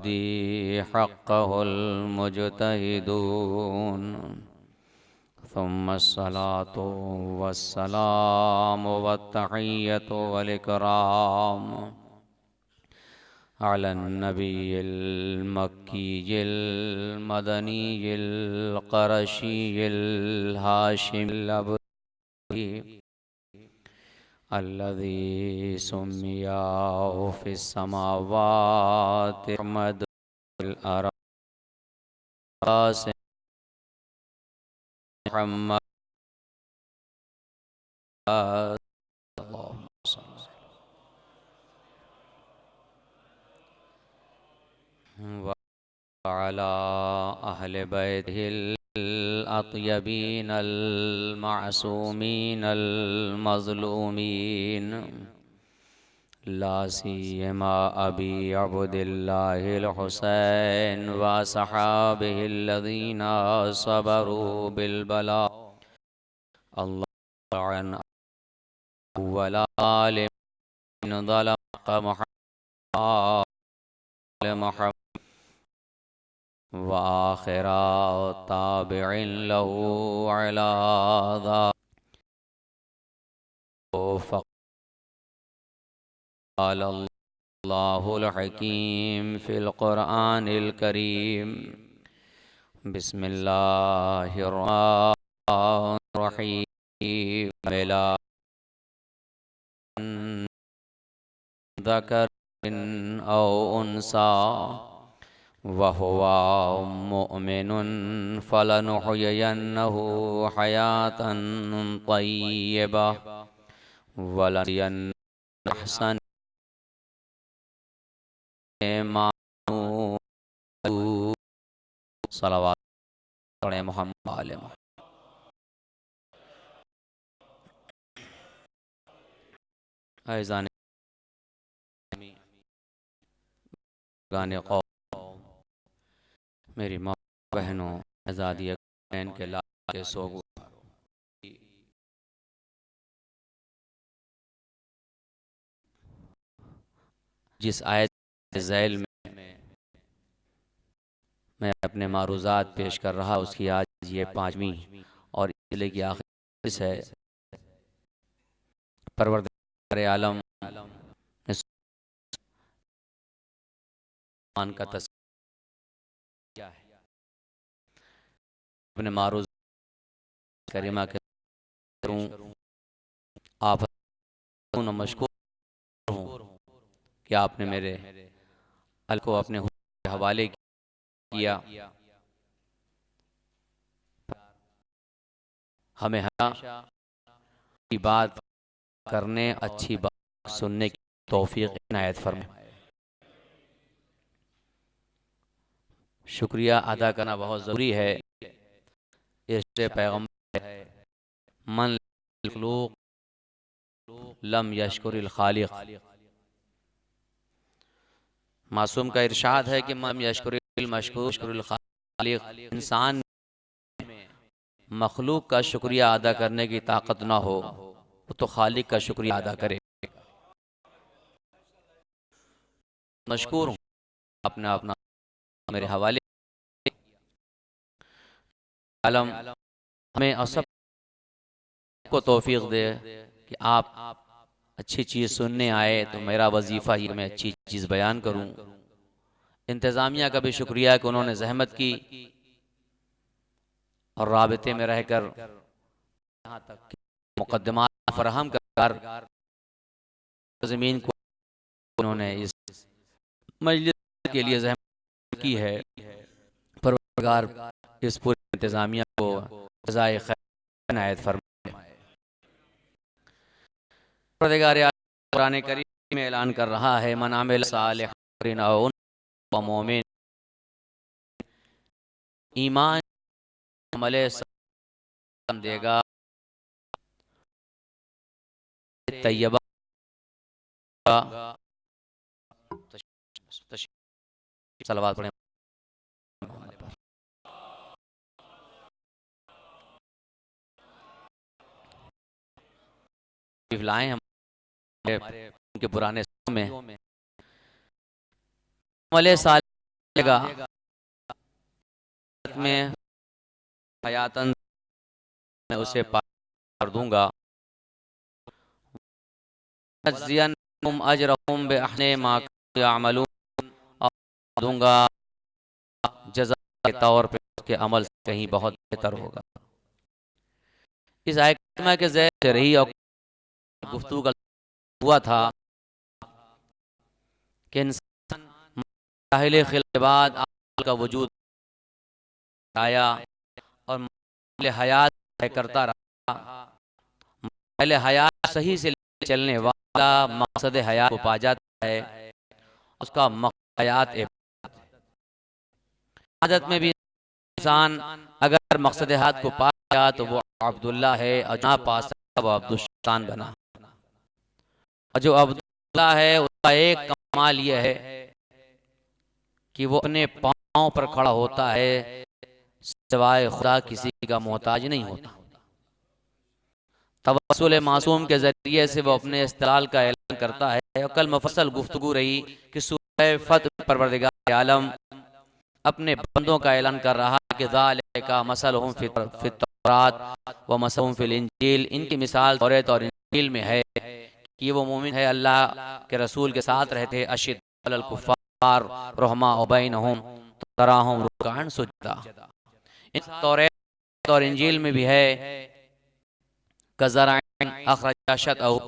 युअद्दी हक़्क़हुल मुज्तहिदून सुम्मस्सलातु वस्सलामु वत्तहिय्यतु वल इकराम Alan नबिय्यिल मक्किय्यिल मदनिय्यिल क़ुरशिय्यिल हाशिमिल अबदी अल्लज़ी सुम्मिया fish समावाति Ahmadul अरस Muhammad व अला अहले बैतिहिल अत्यबीनल मासूमीनल मज़लूमीन ला सियमा अबी अब्दिल्लाहिल हुसैन व सहाबिहिल्लज़ीना सबरू बिल बला अल्लाह अन वला लिमन ज़लम मुहम्मद व आखिरा ताबिईन लहू अला क़ाल अल्लाहुल हकीम फ़िल क़ुरआनिल करीम बिस्मिल्लाहिर रहमानिर रहीम मिला ज़करिन औ उन्सा वहुवा मुमिनुन फलनुहयियन्नहु हयातन तय्यबा वलनजिज़ियन्नहुम अहसन मा सलवात पढ़े मोहम्मद आले ऐज़ान गाने कौम मेरी माँ बहनों आज़ादी बहन के लाल के सोगो जिस आयत के ज़ैल में मैं अपने मारूज़ात पेश कर रहा उसकी आज ये 5वीं और इसलिए की आखिरी है। परवरदिगार आलम ने सुलेमान का तस्कीर है अपने मारूज़ करीमा के आप मशकूर हूँ कि आपने मेरे अल को अपने हवाले किया। हमें हमेशा अच्छी बात करने अच्छी बात सुनने की तौफीक इनायत फरमाए। शुक्रिया अदा करना बहुत ज़रूरी है। इस पैगम्बर है मन मखलूक लम यशकुरिल खालिक। मासूम का इरशाद है कि मन यशकुरिल मशकुरिल खालिक। इंसान में मखलूक का शुक्रिया अदा करने की ताकत ना हो तो खालिक का शुक्रिया अदा करे। मशकूर हूँ आपने अपना मेरे हवाले आलम हमें और सब को तौफीक दे कि आप अच्छी चीज़ सुनने आए तो मेरा वजीफ़ा ही मैं अच्छी चीज़ बयान करूं। इंतज़ामिया का भी शुक्रिया कि उन्होंने जहमत की और राबते में रहकर यहाँ तक मुक़द्दमात फराहम कर ज़मीन को उन्होंने इस मजलिस के लिए जहमत की है। परवरदिगार इस पूरे इंतज़ामिया को जज़ाए खैर इनायत फरमाए। परवरदिगार कुरान करीम में ऐलान कर रहा है मन आमिल सालिहन व मोमिन ईमान अमले देगा तैयबा सलवात पढ़ें लाए हम उनके पुराने में अमले साल में हयातन मैं उसे पार कर दूंगा, अजरहुम बिअहसनि मा यअमलून, और दूंगा जज़ा के तौर पे उसके अमल से कहीं बहुत बेहतर होगा। इस आयत में के ज़ेर रही और गुफ्तगू का हुआ था कि इंसान मराहिल खिलत के बाद अक़ल का वजूद आया और मराहिल हयात तय करता रहा। मराहिल हयात सही से चलने वाला मकसद हयात को पा जाता है, उसका मकसद हयात इबादत में भी इंसान अगर मकसद हयात को पा गया तो वो अब्दुल्ला है, और जहाँ पा सका वो अब्दुल्शान बना। और जो अब्दुल्ला है उसका एक कमाल यह है कि वो अपने पाँव पर खड़ा होता है, सिवाय खुदा किसी का मोहताज नहीं होता। तवस्सुल मासूम के जरिए से वो अपने इस्तिलाल का ऐलान करता है। और कल मुफस्सल गुफ्तगू रही कि सूरह फतह परवरदिगार आलम अपने बंदों का ऐलान कर रहा कि ज़ालिका मसलहुम फित तौरात व मसलहुम फिल इंजील, इनकी मिसाल तौरात और इंजील में है कि वो मोमिन है, अल्लाह के रसूल के साथ रहते, अशिद्दत अलल कुफ्फार रहमा बैनहुम तराहुम रुकअन सुज्दा। इन तौरात और इंजील में भी है कज़रअन अखरज शतअहू,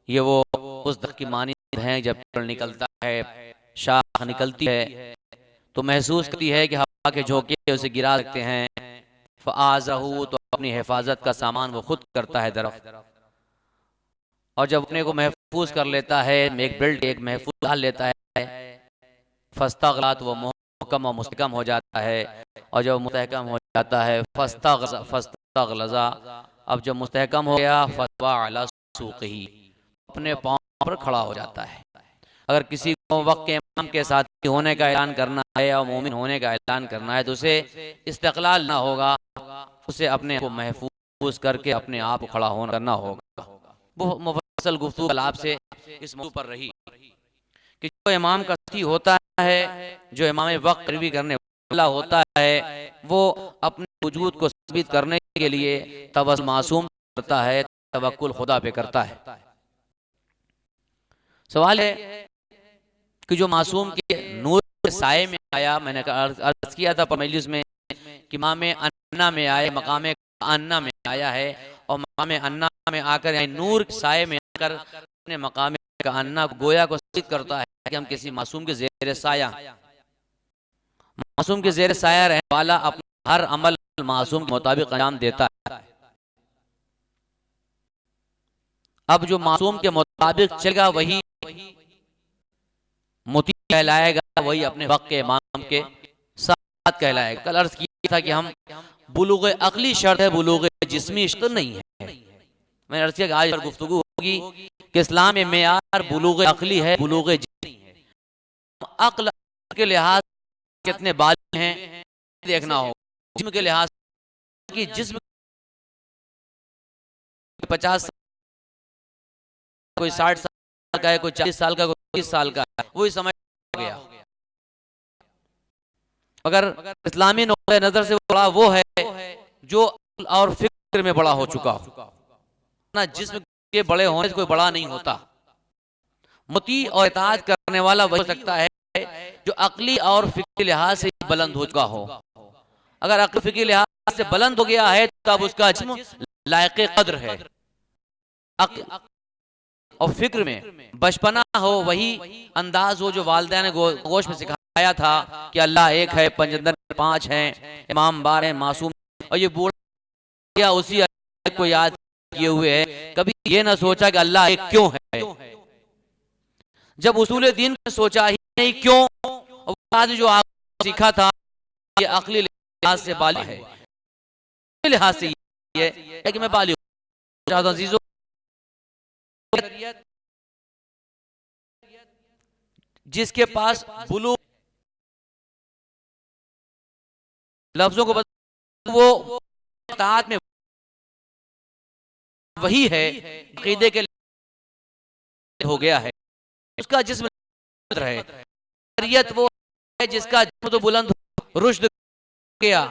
ये वो उस दर की मानिंद है जब पेड़ निकलता है, शाख निकलती है तो महसूस करती है कि हवा के झोंके उसे गिरा सकते हैं। फ़आज़हू, तो अपनी हिफाजत का सामान वो खुद करता है दरख्त, और जब अपने को महफूज कर लेता है, एक बिल्ड एक महफूज डाल लेता है, फस्तग़लत, वो मुहकम और मुस्तहकम हो जाता है। और जब मुस्तहकम हो जाता है फस्तग़लज़ा, अब जब मुस्तहकम हो गया फतवा अला सूक़िही, अपने पाँव पर खड़ा हो जाता है। अगर किसी को वक्त के इमाम के साथी होने का ऐलान करना है और मोमिन होने का ऐलान करना है तो उसे इस्तिक़लाल ना होगा, उसे अपने आप को महफूज करके अपने आप को खड़ा होना करना होगा। वो मुफस्सल गुफ्तगू कल आपसे इस मौजू पर रही कि जो इमाम का साथी होता है, जो इमाम वक्त पैरवी करने वाला होता है, वो अपने वजूद को साबित करने के लिए तवस्सुल मासूम करता है, तवक्कुल खुदा पे करता है। सवाल है कि जो मासूम के नूर के साये में आया, मैंने अर्ज किया था मजलिस में कि मामे अन्ना में आए, मकामे अन्ना में आया है, और मकामे अन्ना में आकर यानी नूर के साये में आकर अपने मकामे का अन्ना गोया को साबित करता है कि हम किसी मासूम के ज़ेर साया, मासूम के ज़ेर साया रहने वाला अपना हर अमल मासूम के मुताबिक अंजाम देता है। अब जो मासूम के मुताबिक चलेगा वही मुती कहलाएगा, वही अपने वक्त के इमाम के साथ कहलाएगा। कल अर्ज किया था कि हम बुलूग़ अक़ली शर्त है, बुलूग़ जिस्मी शर्त नहीं है। मैंने अर्ज किया कि आज गुफ्तगू होगी कि इस्लाम में मेयार बुलूग़ अक़ली है, बुलूग़ जिस्मी है। अक़ल के लिहाज कितने बालिग़ हैं देखना होगा, जिस्म के लिहाज कि जिस्म 50 साल, कोई 60 साल का है, कोई 40 साल का, कोई 30 साल का है, वही समझ गया। अगर इस्लामी नुक्ते नजर से बड़ा वो है जो और फिक्र में बड़ा हो चुका हो ना, जिस्म के बड़े होने से कोई बड़ा नहीं होता। मुती और इताअत करने वाला वही हो सकता है जो अक़ली और फिक्री लिहाज से बुलंद हो चुका हो। अगर अक़ल फिक्री लिहाज से बुलंद हो गया है तब उसका जिस्म लायक़े क़द्र है। अक़ल और फिक्र में बचपना हो, वही अंदाज हो जो वालिदैन ने गोश में सिखाया था कि अल्लाह एक है, पंजंदर 5 हैं, इमाम 12 हैं, मासूम, और ये बूढ़ा उसी को याद किए हुए है, कभी ये ना सोचा कि अल्लाह एक क्यों है। जब उसूल दीन ने सोचा ही नहीं क्यों, और आज जो आप सीखा था ये अक़ली लिहाज से बालिग़ है, लिहाज से ये है कि मैं बालिग़ चाहता हूं। जिसके पास बुलूग़ लफ्जों को वो इताअत में वही है, अक़ीदे के हो गया है, उसका जिस्म है। शरीयत वो है जिसका जन्म तो बुलंद रुश्द गया,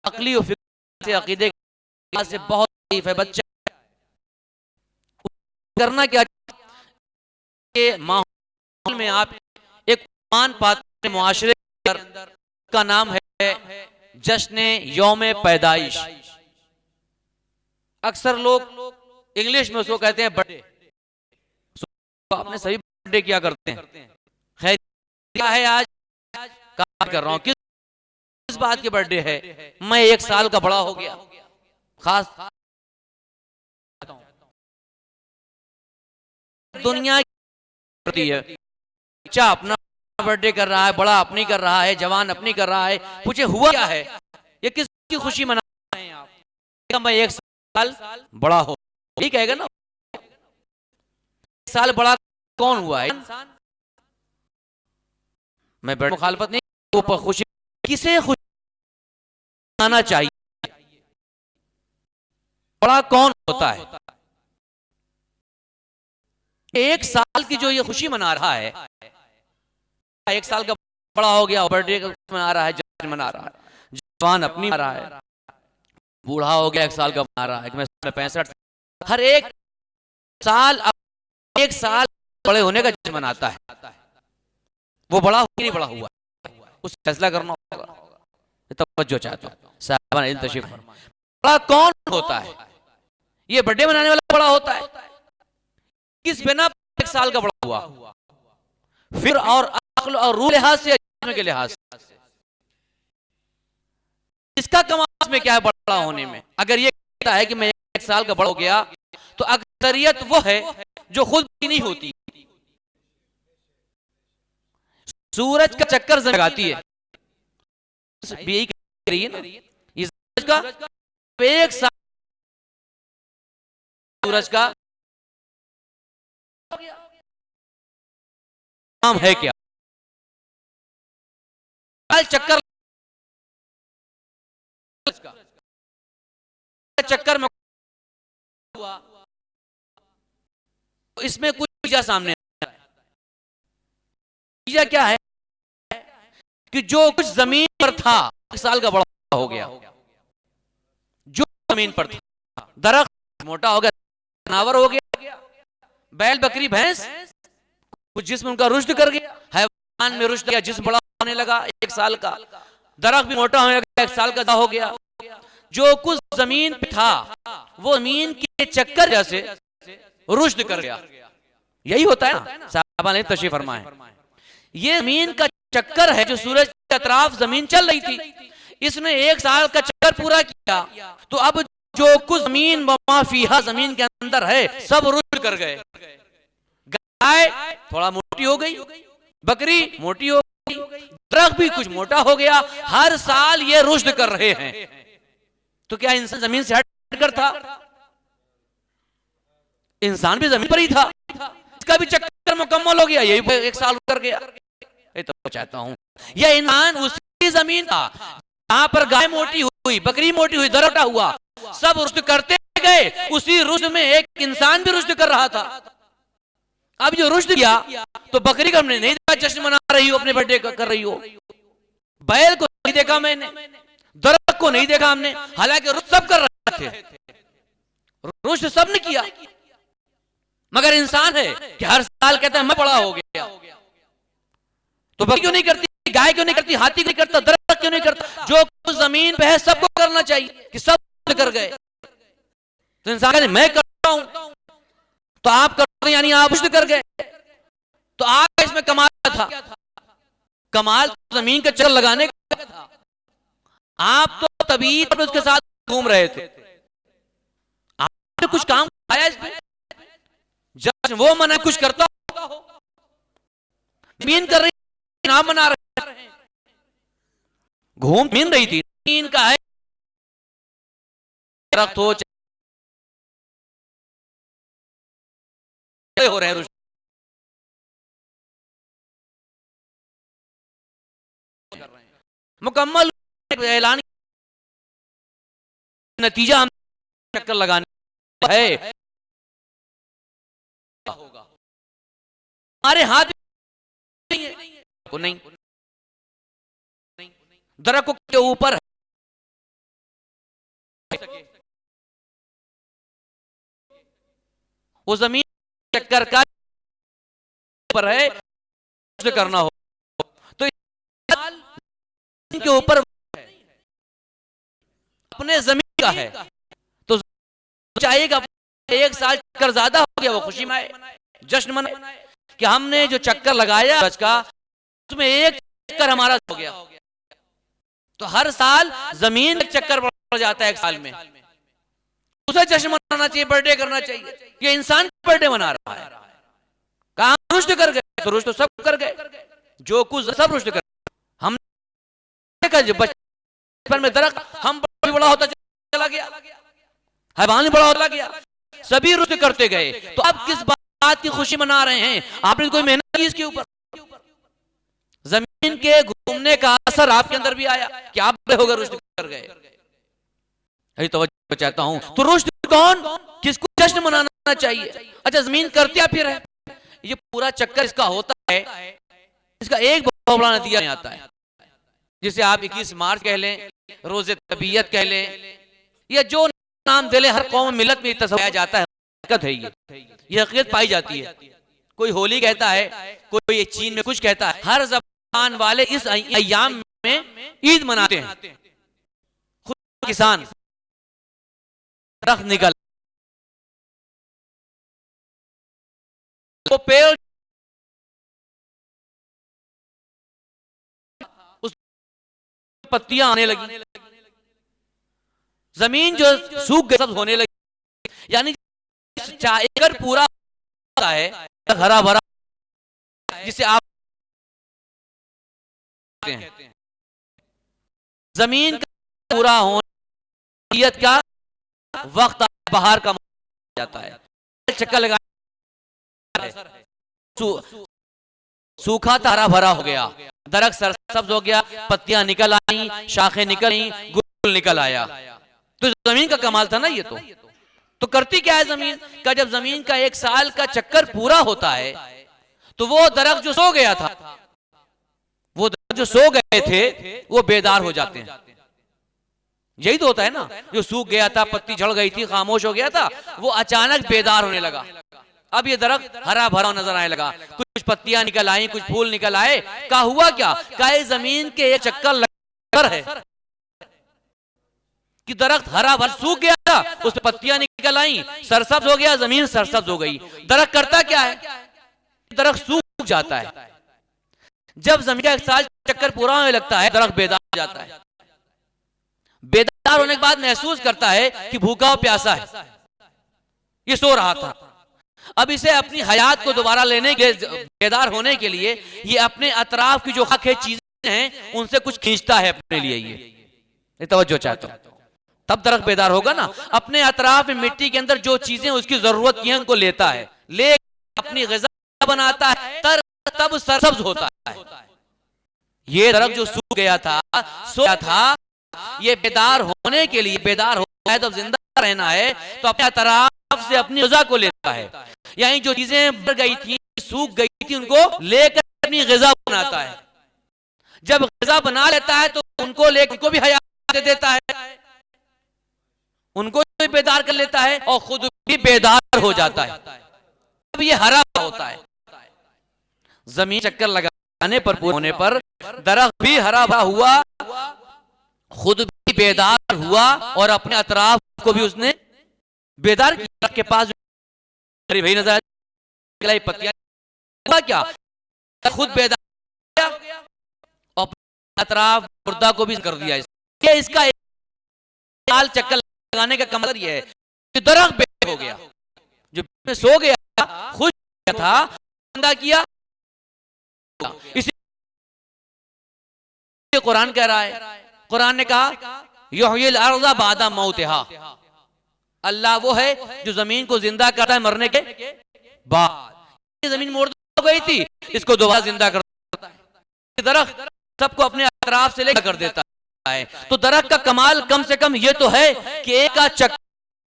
अकली और फिक्र से अकीदे से बहुत ज़ईफ़ है बच्चा। करना क्या के माहौल में आप एक मान पाते मुआशरे के अंदर का नाम है जश्न यौम पैदाइश। अक्सर लोग इंग्लिश में उसको कहते हैं बर्थडे। आपने सभी बर्थडे क्या करते हैं? खैर क्या है, आज काम कर रहा हूं, किस बात की बर्थडे है? मैं 1 साल का बड़ा हो गया। खास दुनिया की है, बच्चा अपना बर्थडे कर रहा है, बड़ा अपनी कर रहा है, जवान अपनी कर रहा है। पूछे हुआ क्या है, ये किसकी खुशी मना रहे हैं आप? मैं 1 साल बड़ा हो, ठीक है ना? 1 साल बड़ा कौन हुआ है? मैं बड़ी मुखालफत नहीं, वो खुशी किसे खुशी मनाना चाहिए? बड़ा कौन होता है? 1 साल की जो ये खुशी मना रहा है, 1 साल का बड़ा हो गया, बर्थडे मना रहा है, जश्न मना रहा है, जवान अपनी मना रहा है, बूढ़ा हो गया 1 साल का मना रहा है, मैं 65। हर एक साल 1 साल बड़े होने का जश्न मनाता है। वो बड़ा हो कि नहीं बड़ा हुआ, उस फैसला करना होगा। तवज्जो चाहता हूं साहबान इल्म तशरीफ। बड़ा कौन होता है? ये बर्थडे मनाने वाला बड़ा होता है। किस बिना 1 साल का बड़ा हुआ? फिर और अक्ल और रूह लिहाज से के लिहाज से इसका कमाल में क्या है बड़ा होने में? अगर ये कहता है कि मैं 1 साल का बड़ा हो गया, तो अक्सरियत वो है जो खुद भी नहीं होती। सूरज का चक्कर जमीन लगाती है, यही कह रही है ना, ये सूरज का 1 साल, सूरज का नाम है क्या? चक्कर चक्कर में हुआ, इसमें कुछ नतीजा सामने नतीजा क्या है कि जो कुछ जमीन पर था 1 साल का बड़ा हो गया। जो जमीन पर था, दरख्त मोटा हो गया, जनावर हो गया, बैल बकरी भैंस कुछ जिस्म उनका रुश्द कर गया, हैवान में रुश्द किया, जिस्म बड़ा होने लगा 1 साल का, दरख्त भी मोटा होने लगा, 1 साल का हो गया। जो कुछ जमीन पे था वो जमीन के चक्कर जैसे रुश्द कर गया। यही होता है ना, साहबा ने तशरीफ फरमाए। ये जमीन का चक्कर है जो सूरज के अतराफ जमीन चल रही थी, इसने 1 साल का चक्कर पूरा किया, तो अब जो कुछ जमीन माफिया जमीन के अंदर है सब रुश्द कर गए। गाय थोड़ा मोटी हो गई, बकरी मोटी हो गई, दरख्त भी कुछ मोटा हो गया, हर साल ये रुश्द कर रहे हैं। तो क्या इंसान जमीन से हट कर था? इंसान भी जमीन पर ही था, इसका भी चक्कर मुकम्मल हो गया, यही 1 साल कर गया। तो चाहता हूं यह इंसान उसी जमीन था जहां पर गाय मोटी हुई, बकरी मोटी हुई, दरख्त हुआ, सब रुश्द करते गए, उसी रुश्द में एक इंसान भी रुश्द कर रहा था। अब जो रुश्द किया तो बकरी का हमने नहीं देखा जश्न मना रही हो, अपने बर्थडे कर रही हो, बैल को नहीं देखा मैंने, दरख्त को नहीं देखा हमने, हालांकि रुश्द सब कर रहे थे, रुश्द सब ने किया। मगर इंसान है कि हर साल कहता है मैं बड़ा हो गया। तो बकरी क्यों नहीं करती, गाय क्यों नहीं करती, हाथी क्यों नहीं करता, दरख्त क्यों नहीं करता? जो कुछ जमीन पे है सबको करना चाहिए कि सब कर गए। तो इंसान कहते मैं करता हूं, तो आप करते यानी आप रुश्द कर गए। तो आप इसमें कमाल था, कमाल तो जमीन का चक्कर लगाने का था। आप तो तभी उसके साथ घूम रहे थे, आपने कुछ काम आया इसमें, जब वो मना कुछ करता हो, जमीन कर रही नाम मना रहे, घूम मिल रही थी, जमीन का है दरख्त हो रहे हैं, मुकम्मल ऐलान नतीजा हम चक्कर लगाने है हमारे हाथ नहीं, दरख्त के ऊपर वो जमीन चक्कर का ऊपर है से करना हो तो के ऊपर अपने जमीन का है तो चाहेगा 1 साल चक्कर ज्यादा हो गया वो खुशी में जश्न मनाए कि हमने जो चक्कर लगाया हज का उसमें 1 चक्कर हमारा हो गया। तो हर साल जमीन एक चक्कर पड़ जाता है 1 साल में, उसे जश्न मनाना चाहिए, बर्थडे करना चाहिए। ये इंसान बर्थडे मना रहा है, कहां रुश्द कर गए? तो रुश्द तो सब कर गए, जो कुछ सब रुश्द कर। हम बचपन में दरख्त हम बड़ा होता चला गया, हैवान बड़ा होता गया, सभी रुश्द करते गए। तो अब किस बात की खुशी मना रहे हैं? आपने कोई मेहनत की इसके ऊपर? जमीन के घूमने का असर आपके अंदर भी आया कि आप बड़े होकर रुश्द कर गए। यही तवज्जो चाहता हूं। तो रुश्द कौन, किसको जश्न मनाना चाहिए? अच्छा, जमीन करती क्या फिर है? ये पूरा चक्कर इसका होता है, इसका एक बहुत बड़ा नतीजा आता है, जिसे आप 21 मार्च कह लें, रोजे तबीयत कह लें, या जो नाम दे ले, हर कौम मिलत में तस्वीर जाता है, हकीकत है ये हकीकत पाई जाती है। कोई होली कहता है, कोई चीन में कुछ कहता है, हर जबान वाले इस अय्याम में ईद मनाते हैं। खुद किसान दरख्त निकल वो पेड़ उस पत्तियां आने लगी, जमीन जो सूख गई सब होने लगी। यानी अगर पूरा होता है हरा भरा, जिसे आप हैं, जमीन का पूरा होने का वक्त बाहर का जाता है, चक्कर लगा सूखा था हरा भरा हो गया, दरख्त सरसब्ज हो गया, पत्तियां निकल आई, शाखें निकल आई, गुल निकल आया। तो जमीन का कमाल था ना ये। तो करती क्या है जमीन का? जब जमीन का 1 साल का चक्कर पूरा होता है तो वो दरख्त जो सो गया था, वो दरख्त जो सो गए थे वो बेदार हो जाते हैं। यही तो होता है ना, जो सूख गया था, पत्ती झड़ गई थी, खामोश हो गया था, वो अचानक बेदार होने लगा। अब ये दरख्त हरा भरा नजर आने लगा, कुछ पत्तियां निकल आई, कुछ फूल निकल आए। क्या हुआ? क्या जमीन के एक चक्कर लगा है कि दरख्त हरा भरा सूख गया था, उस पर पत्तियां निकल आई, सरसब्ज हो गया, जमीन सरसब्ज हो गई। दरख्त करता क्या है? दरख्त सूख जाता है। जब जमीन का 1 साल चक्कर पूरा होने लगता है, दरख्त बेदार हो जाता है। बेदार होने के बाद महसूस करता है कि भूखा और प्यासा है, ये सो रहा था। अब इसे अपनी हयात को दोबारा लेने के, बेदार होने के लिए, ये अपने अतराफ की जो हक है चीजें हैं उनसे कुछ खींचता है अपने लिए। ये तवज्जो चाहता हूं, तब दरख्त बेदार होगा ना। अपने अतराफ में मिट्टी के अंदर जो चीजें उसकी जरूरत की हैं उनको लेता है, ले अपनी ग़िज़ा बनाता है, तब सरसब्ज होता है। ये दरख्त जो सूख गया था, सो गया था, ये बेदार होने के लिए, बेदार होना है तो जिंदा रहना है, तो अपने अतराफ से अपनी ग़िज़ा को लेता है। यानी जो चीजें बढ़ गई थी, सूख गई थी, उनको लेकर अपनी ग़िज़ा बनाता है। जब ग़िज़ा बना लेता है तो उनको लेकर उनको भी हयात दे देता है, उनको भी बेदार कर लेता है और खुद भी बेदार हो जाता है। अब ये हरा होता है। जमीन चक्कर लगाने पर, पूरे होने पर दरख्त भी हरा भरा हुआ, खुद भी बेदार हुआ और अपने अतराफ को भी उसने बेदार किया। के पास भाई नजर पत्तियां, हुआ क्या? खुद बेदार और अतराफ मुर्दा को भी कर दिया। इसका साल चक्कर लगाने का कमल ये है कि दरख्त बेदार हो गया, जो सो गया, खुश था, किया। इसी कुरान कह रहा है, कुरान ने कहा युहयिल अर्ज़ बादा मौतिहा, अल्लाह वो है जो जमीन को जिंदा करता है मरने के बाद। जमीन मुर्दा हो गई थी, इसको दोबारा जिंदा करता है। दरख्त सबको अपने अतराफ से लेकर कर देता है। तो दरख्त का कमाल कम से कम ये तो है कि एक का चक्कर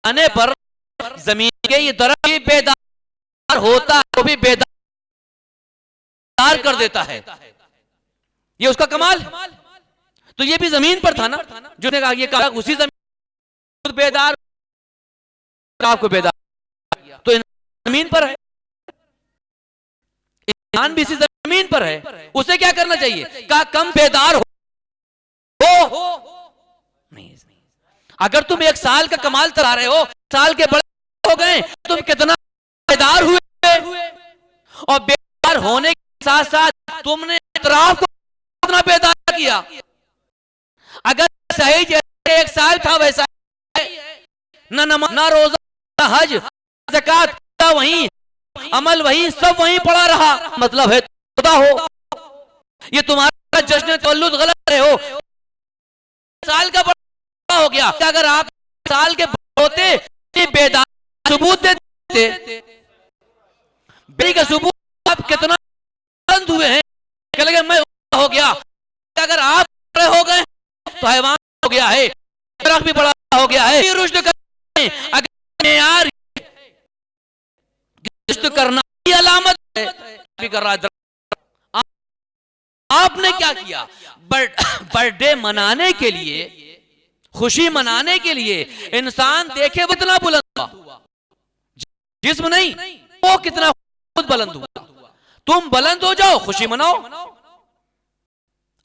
आने पर जमीन के ये दरख्त भी बेदार होता है, वो भी बेदार कर देता है। ये उसका कमाल। तो ये भी जमीन पर था ना, जो ने कहा ये कहा उसी जमीन बेदार आपको बेदार, तो जमीन पर है, इंसान भी इसी जमीन पर है, उसे क्या करना चाहिए? कहा कम बेदार हो नहीं। अगर तुम 1 साल का कमाल चला रहे हो, साल के बड़े हो गए, तुम कितना बेदार हुए, और बेदार होने के साथ साथ तुमने इतराफ को कितना बेदार किया। अगर सही जैसे 1 साल था वैसा ना नमाज ना रोजा ना हज ज़कात वहीं, अमल वहीं, सब वहीं पड़ा रहा, मतलब है खुदा हो। ये तुम्हारा जश्न तवल्लुद गलत रहे हो, साल का बड़ा हो गया। अगर आप साल के होते बेदार सबूत देते, बेटी का सबूत आप कितना बुलंद हुए हैं, लगे मैं हो गया। अगर आप बड़े हो गए तो हैवान हो गया है, दरख्त भी बड़ा हो गया है। रुश्द अगर यार रुश्द करना की अलामत है, भी कर रहा है। आपने क्या किया? बर्थडे मनाने के लिए, खुशी मनाने के लिए इंसान देखे वो इतना बुलंद हुआ, जिस्म नहीं वो कितना खुद बुलंद हुआ। तुम बुलंद हो जाओ, खुशी मनाओ।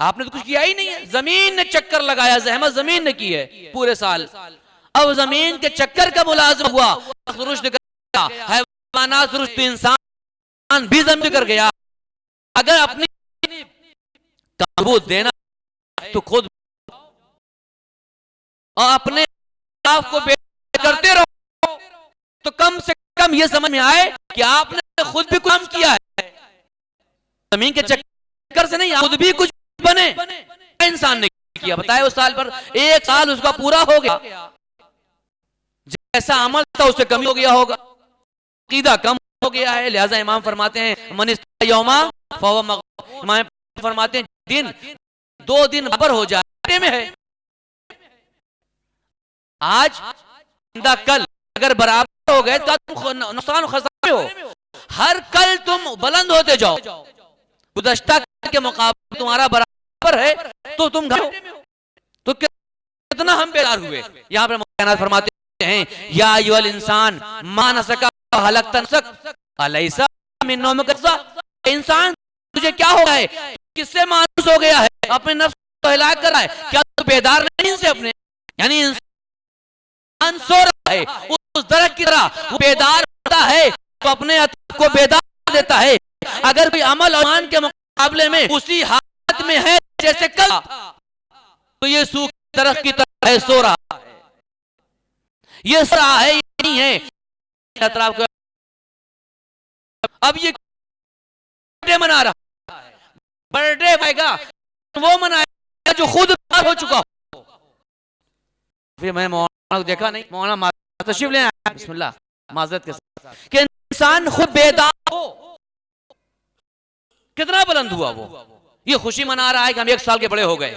आपने तो कुछ किया ही नहीं है। जमीन ने चक्कर लगाया, जहमत जमीन ने की है पूरे साल। अब जमीन के चक्कर का मुलाजिम हुआ, रुश्द कर गया, हैवानात रुश्द, इंसान भी जमीन कर गया। अगर अपनी ताबूत देना तो खुद और अपने आप को करते रहो, तो कम से कम ये समझ में आए कि आपने खुद भी काम किया है। जमीन के चक्कर से नहीं, खुद भी कुछ बने। इंसान ने किया, बताए उस साल पर 1 साल उसका पूरा हो गया, जैसा अमल था उससे कम हो गया होगा, अकीदा कम हो गया है। लिहाजा इमाम फरमाते हैं मन यौमा फहुव मग़फ़ूर, इमाम फरमाते हैं दिन 2 दिन बराबर हो जाने में है। आज कल अगर बराबर हो गए तो तुम नुकसान खसारे हो। हर कल तुम बुलंद होते जाओ, गुज़श्ता के मुकाबले तुम्हारा बराबर है तो तुम घटो, तो कितना हम बेदार हुए। यहाँ पर मौलाना फरमाते हैं या अय्युहल इंसान मा नसका हलकत नसक अलैसा मिन नौमिका, इंसान तुझे क्या हो गया है, किससे मानूस हो गया है, अपने नफ्स को हिलाक कर रहा है, क्या तू बेदार नहीं इनसे अपने? यानी इंसान सो रहा है उस दरख्त की तरह, वो बेदार होता है तो अपने आप को बेदार देता है। अगर कोई अमल ईमान के मुकाबले में उसी हालत में है जैसे कल, तो ये सूख दरख्त की तरह है, सो रहा है, ये सो रहा है, ये नहीं है। अब ये बर्थडे मना रहा है, बर्थडे आएगा वो मनाएगा जो खुद हो चुका हो। फिर मैं मौलाना को देखा नहीं, मौलाना तशरीफ ले आया बिस्मिल्लाह माजरत के साथ, कि इंसान खुद बेदार हो, कितना बुलंद हुआ वो। ये खुशी मना रहा है कि हम 1 साल के बड़े हो गए,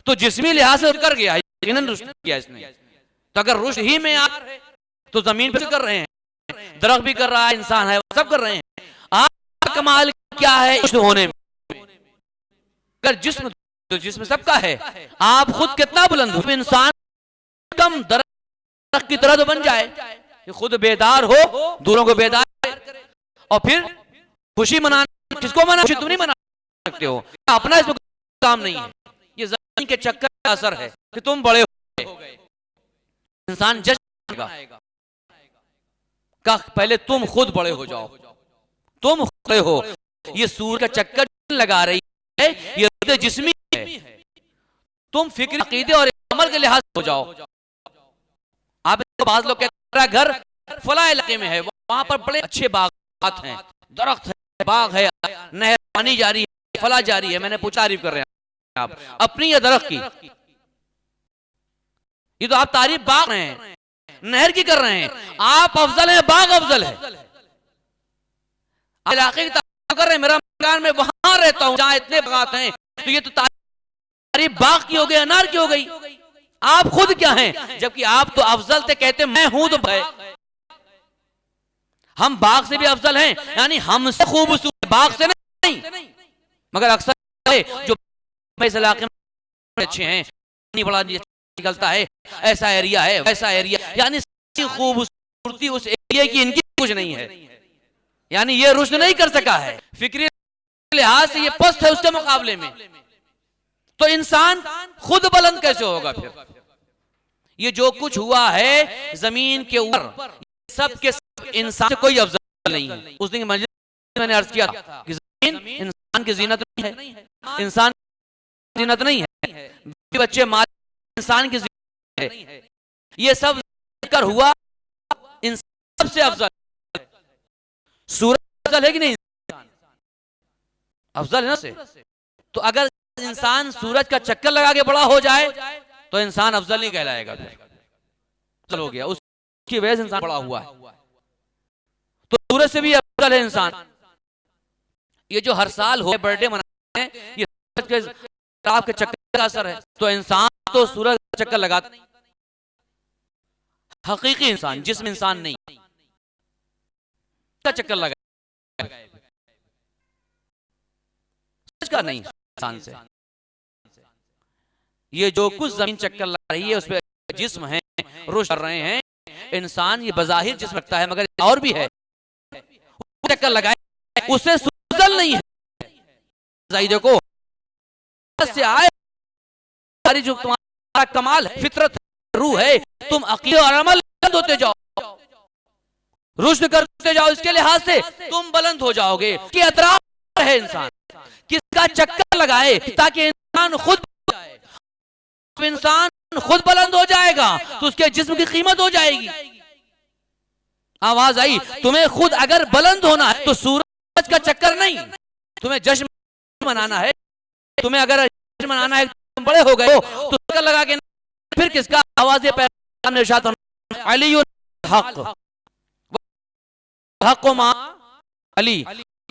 तो जिस्मी लिहाज से कर गया, रुश्द किया इसने। तो अगर रुश्द ही में आ तो जमीन पे कर रहे हैं, दरख्त भी कर रहा है, इंसान है, सब कर रहे हैं। आपका कमाल क्या है रुश्द होने में? अगर जिस्म तो जिस्म सबका है, आप खुद कितना बुलंद हो। इंसान कम दरख्त की तरह तो बन जाए, खुद बेदार हो, दूरों को बेदार करे, और फिर खुशी मनाना, किसको मना? खुशी तुम नहीं मना सकते हो, अपना इसमें काम नहीं है। ये ज़मीन के चक्कर का असर है कि तुम बड़े हो गए। इंसान जश्न मनाएगा का पहले तुम खुद बड़े हो जाओ, तुम बड़े हो। ये सूर का चक्कर लगा रही है, ये जिस्मी है। तुम फिक्र, अकीदे और अमल के लिहाज हो जाओ। आप बाज़ लोग कहते हैं घर फला इलाके में है, वहां पर बड़े अच्छे बागात हैं, दरख्त है, बाग है, नहर पानी जारी है, फला जारी है। मैंने पूछा तारीफ कर रहे हैं आप अपनी या दरख्त की? ये तो आप तारीफ बाग रहे हैं, नहर की कर रहे हैं। आप अफजल हैं, बाग अफजल है। इलाके की तारीफ कर रहे हैं, मेरा मकान में वहां रहता हूं जहां इतने बागात हैं, तो ये तो तारीफ बाग की हो गई, अनार की हो गई। आप खुद क्या हैं? जबकि आप तो अफजल थे, कहते मैं हूं तो भाई हम बाग से भी अफजल हैं, यानी हमसे खूबसूरत बाग से नहीं। मगर अक्सर जो इस इलाके अच्छे हैं, पानी बड़ा निकलता है, ऐसा एरिया है, वैसा एरिया, यानी खूबसूरती उस एरिया की इनकी कुछ नहीं है, यानी ये रुश्द नहीं कर सका है, फिक्री लिहाज से ये पस्त है उसके मुकाबले में। तो इंसान खुद बुलंद कैसे होगा फिर? ये जो कुछ हुआ है जमीन के ऊपर, सब के सब इंसान से कोई अफजल नहीं है। उस दिन की मजलिस में मैंने अर्ज किया कि जमीन इंसान की जीनत नहीं है, इंसान की जीनत नहीं है, बच्चे माल इंसान की जीनत है, ये सब कर हुआ इंसान सबसे अफजल है। सूरज अफजल है कि नहीं? अफजल है ना से। तो अगर इंसान सूरज का चक्कर लगा के बड़ा हो जाए तो इंसान अफजल नहीं कहलाएगा, फिर हो गया, उसकी वजह से इंसान बड़ा हुआ है। तो सूरज से भी अफजल है इंसान। ये जो हर साल हो बर्थडे मनाते हैं, ये सूरज के चक्कर का असर है। तो इंसान तो सूरज का चक्कर लगाता नहीं, हकीकी इंसान, जिसमें इंसान नहीं का चक्कर लगा का नहीं इंसान से। ये जो कुछ जमीन चक्कर लगा रही है उस पर जिस्म है, रुश्द कर रहे हैं, इंसान ये बज़ाहिर जिस्म रखता है मगर और भी है, चक्कर लगाए उससे सुजल नहीं है। देखो से आए जो तुम्हारा कमाल है, फितरत रूह है, तुम अकीदे और अमल होते जाओ, रुश्द करते जाओ, इसके लिहाज से तुम बुलंद हो जाओगे। कि अतराफ है इंसान, किसका चक्कर लगाए ताकि इंसान खुद बुलंद हो जाएगा तो उसके जिस्म की कीमत हो जाएगी। आवाज आई? तुम्हें खुद अगर बुलंद होना है तो सूरज का चक्कर नहीं, तुम्हें जश्न मनाना है, तुम्हें अगर जश्न मनाना है, तुम बड़े हो गए हो तो चक्कर लगा के फिर किसका? आवाज पैगाम इरशाद अली हक हक मा अली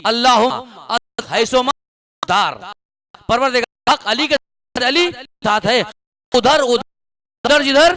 अल्लाह हैसोमा दार, परवरदिगार हक अली के अली साथ है, उधर उधर जिधर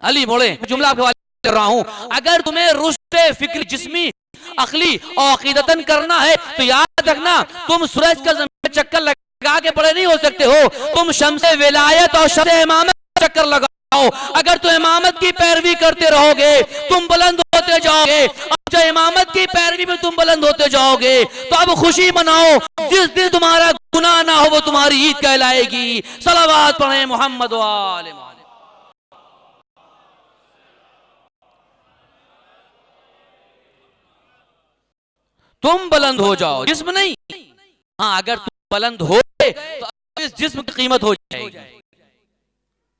अली बोले। जुमला आपके वाले कर रहा हूं, अगर तुम्हें रुश्द फिक्री जिस्मी अखली और अकीदतन करना है तो याद रखना तुम सूरज का जमीन में चक्कर लगा के बड़े नहीं हो सकते हो, तुम शम्से विलायत और शम्से इमामत चक्कर लगाओ। अगर तुम इमामत की पैरवी करते रहोगे तुम बुलंद होते जाओगे, अब जो इमामत की पैरवी में तुम बुलंद होते जाओगे तो अब खुशी मनाओ, जिस दिन तुम्हारा गुनाह ना हो वो तुम्हारी ईद कहलाएगी। सलावत पढ़े मोहम्मद वाले। तुम बुलंद हो जाओ, जिस्म नहीं। हाँ, अगर तुम बुलंद हो तो इस जिस्म की कीमत हो जाएगी।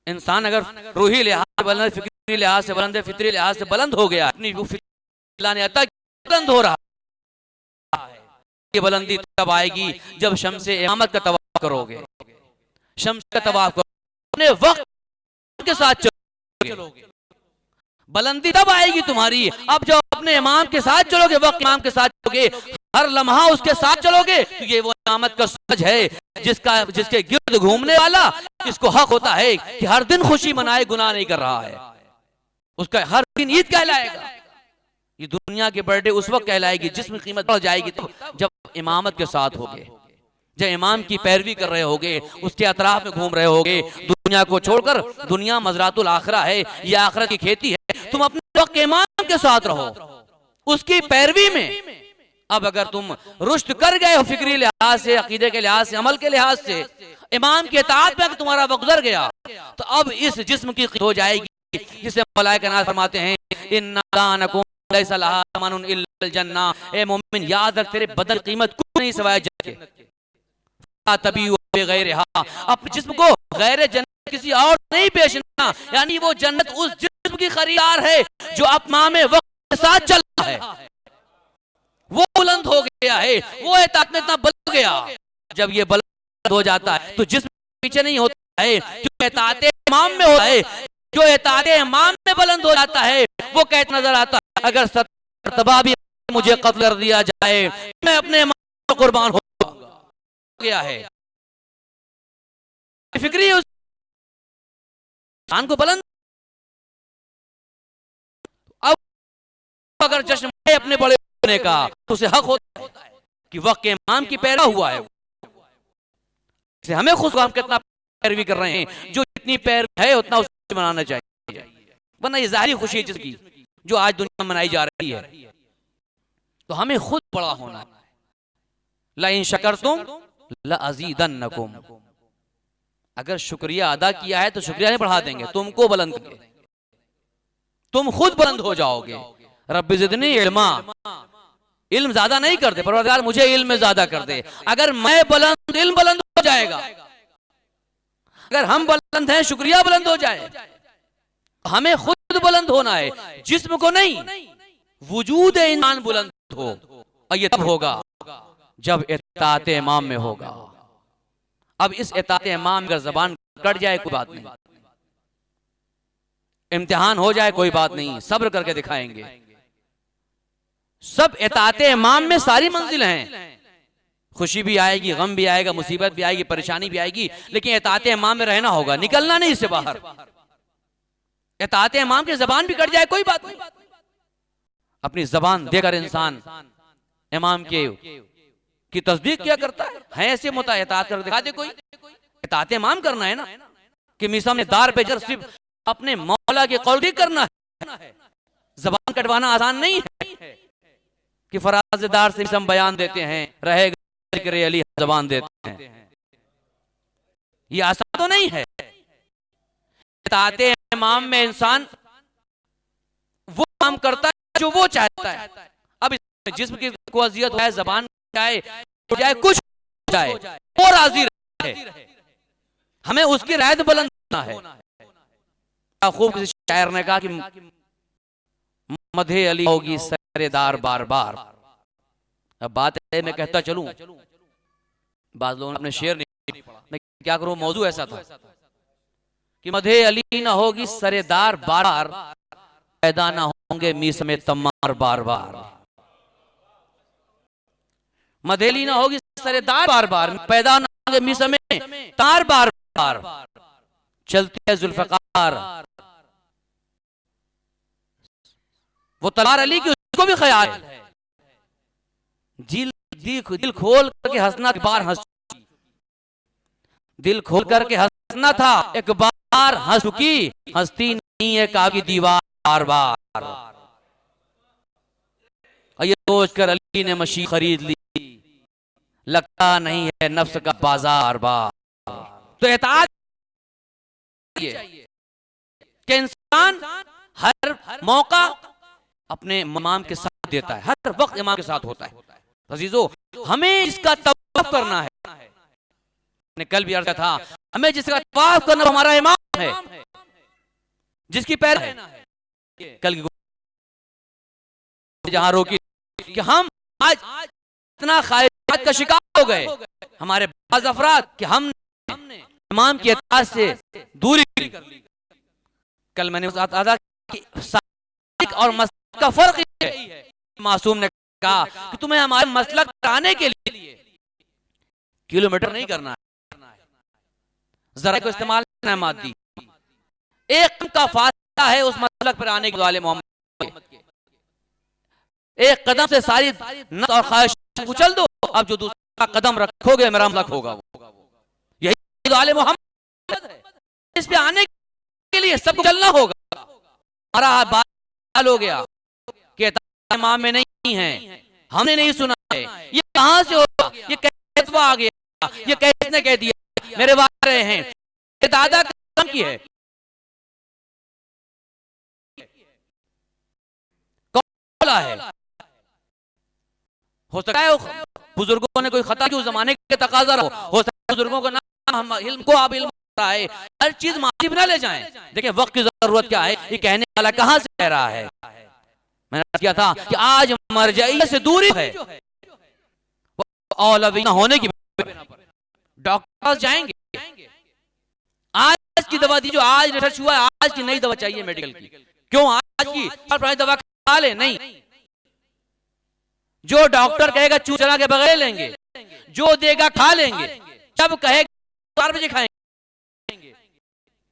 इंसान अगर रूही लिहाज से बुलंद, फिक्री लिहाज से बुलंद, फितरी लिहाज से बुलंद हो गया, अपनी बुलंद हो रहा है, ये बुलंदी तब आएगी जब शम्से इमामत का तवाफ करोगे, शम्स का तवाफ करोगे, अपने वक्त के साथ चलोगे, बुलंदी तब आएगी तुम्हारी। अब जब अपने इमाम के साथ चलोगे, वक्त इमाम के साथ चलोगे, हर लम्हा उसके साथ चलोगे, तो ये वो इमामत का सूरज है जिसके गिर्द घूमने वाला इसको हक होता है कि हर दिन खुशी मनाए, गुनाह नहीं कर रहा है, उसका हर दिन ईद कहलाएगा। ये दुनिया के बर्थडे उस वक्त कहलाएगी जिसमें कीमत बढ़ जाएगी तो जब इमामत के साथ होगे, जब इमाम की पैरवी कर रहे होगे, उसके अतराफ में घूम रहे होगे। दुनिया को छोड़कर, दुनिया मजरातुल आखिरा है, ये आखिरत की खेती है, तुम अपने वक्त इमाम के साथ रहो, उसकी पैरवी में। अब अगर तुम रुश्द कर गए हो फिक्री लिहाज से, अकीदे के लिहाज से, अमल के लिहाज से, इमाम के इताअत में तुम्हारा वक्त गुजर गया तो अब इस जिस्म की हो जाएगी, जिसे मलाइका नाज़ फरमाते हैं इन्ना दानकुम लैसा लहा समनुन इल्लल जन्ना। ए मोमिन, याद रख तेरे बदन की कीमत कुछ नहीं सिवाय जन्नत के। तभी बेगैरहा, अब जिस्म को गैर जन्नत किसी और नहीं बेचना, यानी वो जन्नत उस जिस्म की खरीदार है जो अपमामे वक्त के साथ चल रहा है, वो बुलंद हो गया है, वो इताअत में इतना बुलंद गया। जब ये बुलंद हो जाता है तो जिस्म पीछे नहीं होता है, जो इताअत इमाम में होता है, जो इताअत इमाम में बुलंद हो जाता है वो कहता नजर आता है अगर 70 मरतबा भी मुझे कत्ल कर दिया जाए मैं अपने इमाम को कुर्बान हो गया है। फिक्री है उस इंसान को बुलंद। अब अगर जश्न अपने बड़े होने का तो उसे हक होता है कि वक्त के इमाम की पैदा हुआ है, से हमें खुद को हम कितना पैरवी कर रहे हैं, जो जितनी पैर है उतना उससे मनाना चाहिए, वरना ये ज़ाहिरी खुशी है जिसकी जो आज दुनिया में मनाई जा रही है। तो हमें खुद बड़ा होना है। ला इन शकरतुम ला अज़ीदन्नकुम, अगर शुक्रिया अदा किया है तो शुक्रिया नहीं बढ़ा देंगे, तुमको बुलंद करेंगे, तुम खुद बुलंद हो जाओगे। रब्बि ज़िदनी इल्मा, इल्म ज्यादा नहीं करते, परवरदिगार मुझे इल्म में ज्यादा कर दे। अगर मैं बुलंद, इल्म बुलंद हो जाएगा। अगर हम बुलंद हैं, शुक्रिया बुलंद हो जाए। हमें खुद बुलंद होना है, जिस्म को नहीं, वजूद इंसान बुलंद हो। और ये तब होगा जब इताअत इमाम में होगा। अब इस इताअत इमाम अगर जबान कट जाए कोई बात नहीं, इम्तिहान हो जाए कोई बात नहीं, सब्र करके दिखाएंगे। सब इताअत इमाम में सारी मंजिल हैं, खुशी भी आएगी, गम भी आएगा, मुसीबत भी आएगी, परेशानी भी आएगी, लेकिन इताअत इमाम में रहना होगा, निकलना नहीं इससे बाहर। इताअत इमाम की जबान भी कट जाए कोई बात नहीं, अपनी जबान देकर इंसान इमाम के की तस्दीक क्या करता है ऐसे मुता इताअत कर दिखा दे कोई। इताअत इमाम करना है ना, कि मीसा में दार पे जर सिर्फ अपने मौला के कौल करना है। जबान कटवाना आसान नहीं है कि फराजदार से हम बयान देते हैं, रहेगा ज़िक्र अली जबान देते हैं, ये आसान तो नहीं है। इताअत इमाम में इंसान वो काम करता है जो वो चाहता है। अब इसमें जिस्म की अज़ियत हो जाए, जबान जाए, कुछ जाए, वो राजी रहे, हमें उसकी रायत बुलंद करना है। खूब किसी शायर ने कहा कि मधे अली होगी सरेदार बार बार। अब बात है, मैं कहता चलूं, बाद लोगों ने अपने शेर नहीं पढ़ा, मैं क्या करूं, मौजू ऐसा था कि मधे अली ना होगी सरेदार बार बार, पैदा ना होंगे मीस में तमार बार बार। मधे अली ना होगी सरेदार बार बार, पैदा ना होंगे मीस में तार बार बार। चलती है जुल्फकार वो तलवार अली की, उसको भी ख्याल है, दिल खोल करके हंसना एक बार हंस, दिल खोल करके हंसना था एक बार हंस चुकी, हंसती नहीं है काबी दीवार बार बार। और ये सोच कर अली ने मशीन खरीद ली, लगता नहीं है नफ्स का बाजार बार। तो इताअत कि इंसान हर मौका अपने इमाम के साथ देता है, हर वक्त इमाम के साथ होता है। अजीजों, हमें इसका तवाफ करना है। मैंने कल भी अर्ज किया था, हमें जिसका तवाफ करना हमारा इमाम है, जिसकी पैर है। कल की जहां रोकी कि हम आज इतना ख्वाहिशात का शिकार हो गए, हमारे बाज़ अफराद, कि हमने इमाम की इताअत से दूरी कर ली। कल मैंने बताया कि सादिक और मसलक का फर्क है। मासूम ने कहा कि तुम्हें हमारे मसलक पर आने के लिए किलोमीटर नहीं करना है, जरा को इस्तेमाल करना है मादी, एक का फासला है उस मसलक पर आने के वाले मोहम्मद के। एक कदम से सारी नफ्स और ख्वाहिश कुचल दो, अब जो दूसरा कदम रखोगे मेरा मसलक होगा वो। यही वाले मोहम्मद है, इस पे आने के लिए सबको चलना होगा। हमारा बाल हो गया कि इमाम में नहीं है, हमने नहीं सुना है, ये कहां से होगा, ये कैसे आ गया, ये कैसे कह दिया, मेरे वाले रहे हैं, ये दादा का काम की है, कौन बोला है। हो सकता है बुजुर्गों ने कोई खता की उस जमाने के तकाजा हो सकता है बुजुर्गों का नाम हम इल्म को आप इल्म है, हर चीज माजी बना ले जाएं। देखिए वक्त की जरूरत क्या है, ये कहने वाला कहां से कह रहा है। मैंने किया था कि आज मरजइयत से दूरी है, औलवी ना होने की डॉक्टर जाएंगे, आज की दवा दी, जो आज रिसर्च हुआ है, आज की नई दवा चाहिए मेडिकल की, क्यों आज की पुरानी दवा खा ले, नहीं, जो डॉक्टर कहेगा चूस चला के बगैर लेंगे, जो देगा खा लेंगे, जब कहेगा 4 बजे खाएंगे,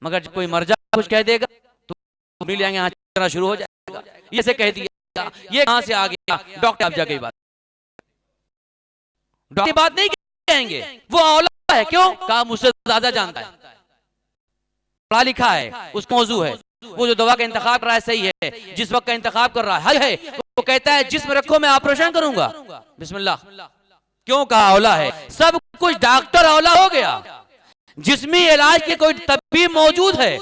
मगर जब कोई मर जा कुछ कह देगा तो मिल जाएंगे, यहाँ चलना शुरू हो जाएगा, ये से कह दिया, ये कहां से आ गया, डॉक्टर आप जाके बात, डॉक्टर बात नहीं कहेंगे, वो औलाद है। क्यों? कहा मुझसे ज्यादा जानता है, पढ़ा लिखा है, उसका मौजू है। वो जो दवा का इंतखाब कर रहा है सही है, जिस वक्त का इंतखाब कर रहा है वो कहता है जिस्म रखो मैं ऑपरेशन करूंगा, बिस्मिल्लाह। क्यों? कहा औला है। सब कुछ डॉक्टर औला हो गया, जिस्मी इलाज के कोई तबीब मौजूद है,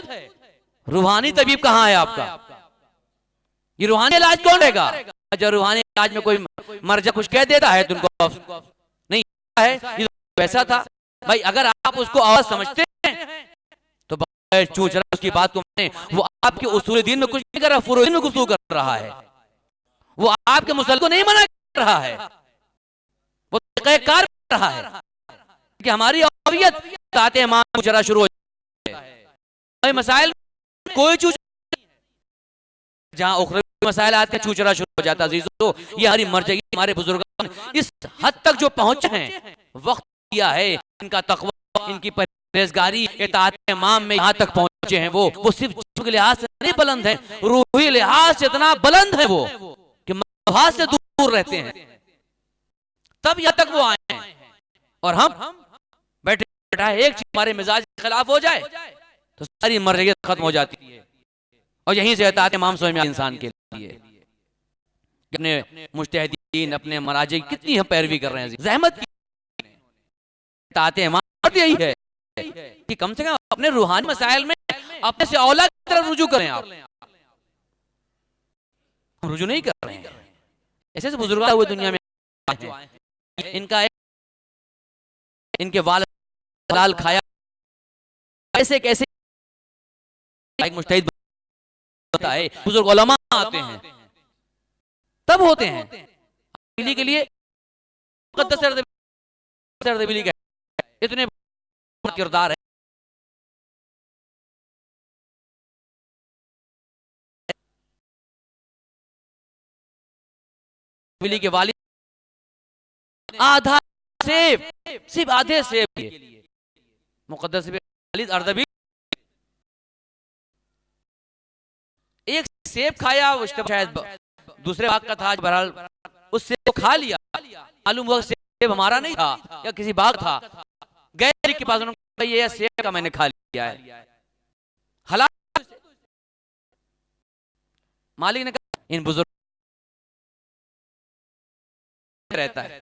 रूहानी तबीब कहाँ है आपका? ये रूहानी इलाज कौन रहेगा? जब रूहानी इलाज में कोई मर्जा कुछ कह देता है तुमको नहीं है, ये तो वैसा था भाई। अगर आप उसको आवाज समझते हैं तो चूच रहा उसकी बात को माने। वो आपके उसूल दीन में कुछ नहीं कर रहा, फुरूद में गुफ्तगू कर रहा है। वो आपके मुसल को नहीं मना कर रहा है, वो कार कर रहा है कि हमारी अवियत ताते इमाम जरा शुरू हो जाए। मसाइल कोई चूच, जहां उखरवी मसाइल आते हैं चूचरा शुरू हो जाता है। तो ये हमारी मर्जी, हमारे बुजुर्गों ने इस हद तक जो पहुंचे हैं, वक्त दिया है, इनका तकवा, इनकी परहेजगारी, इताअत इमाम में यहाँ तक पहुंचे हैं। वो सिर्फ जिस्म के लिहाज से नहीं बुलंद है, रूही लिहाज से इतना बुलंद है वो कि मवाद से दूर रहते हैं। तब यहाँ तक वो आए हैं और हम बैठे बैठा एक चीज हमारे मिजाज के खिलाफ हो जाए तो सारी मर्जियत खत्म हो जाती है। और यहीं से इताअत इमाम समझ में इंसान के लिए अपने मुज्तहिदीन, अपने मराजी कितनी हम पैरवी कर रहे हैं, ज़हमत की। इताअत इमाम यही है कि कम से कम अपने रूहानी मसाइल में अपने से औला की तरफ रुजू करें। आप रुजू नहीं कर रहे हैं। ऐसे बुजुर्ग हुए दुनिया में इनका इनके वाल हलाल खाया, कैसे कैसे एक मुज्तहिद होता है, बुजुर्ग उलमा आते हैं तब होते हैं के लिए इतने किरदार है। के वालिद आधा सेब, सिर्फ आधे सेब के लिए मुकद्दस वालिद अर्दबील एक सेब खाया, वो शायद दूसरे बाग का था, बहरहाल उस सेब को खा लिया। मालूम हुआ सेब हमारा नहीं था या किसी बाग था। गए के पास, उन्होंने ये सेब का मैंने खा लिया है, हलाल। मालिक ने कहा इन बुजुर्ग रहता है,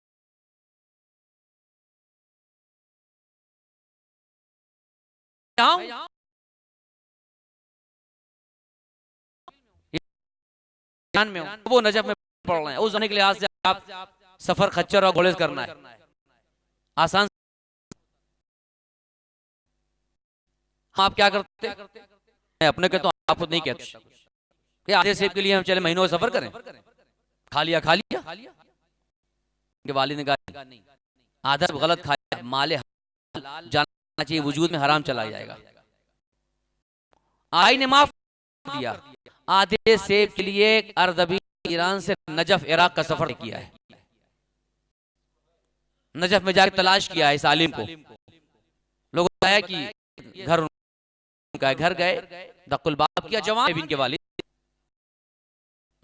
में वो नजफ में पढ़ रहे हैं। उस जाने के लिहाज से आप सफर खच्चर और घोड़े करना है आसान। आप क्या करते? मैं अपने कहता हूं, आप खुद नहीं कहते कि आधे सेब के लिए हम चले महीनों सफर करें। खा लिया खा लिया। के वालिद ने कहा आधा गलत खाया, माले हलाल जानना चाहिए, वजूद में हराम चला जाएगा। आई ने माफ दिया। आधे सेब के लिए अर्दबील ईरान से नजफ इराक का सफर किया है। नजफ में जाकर तलाश किया है इस आलिम को। लोगों ने बताया कि घर उनका, घर गए, दक्कुल बाब किया, जवान इनके वालिद।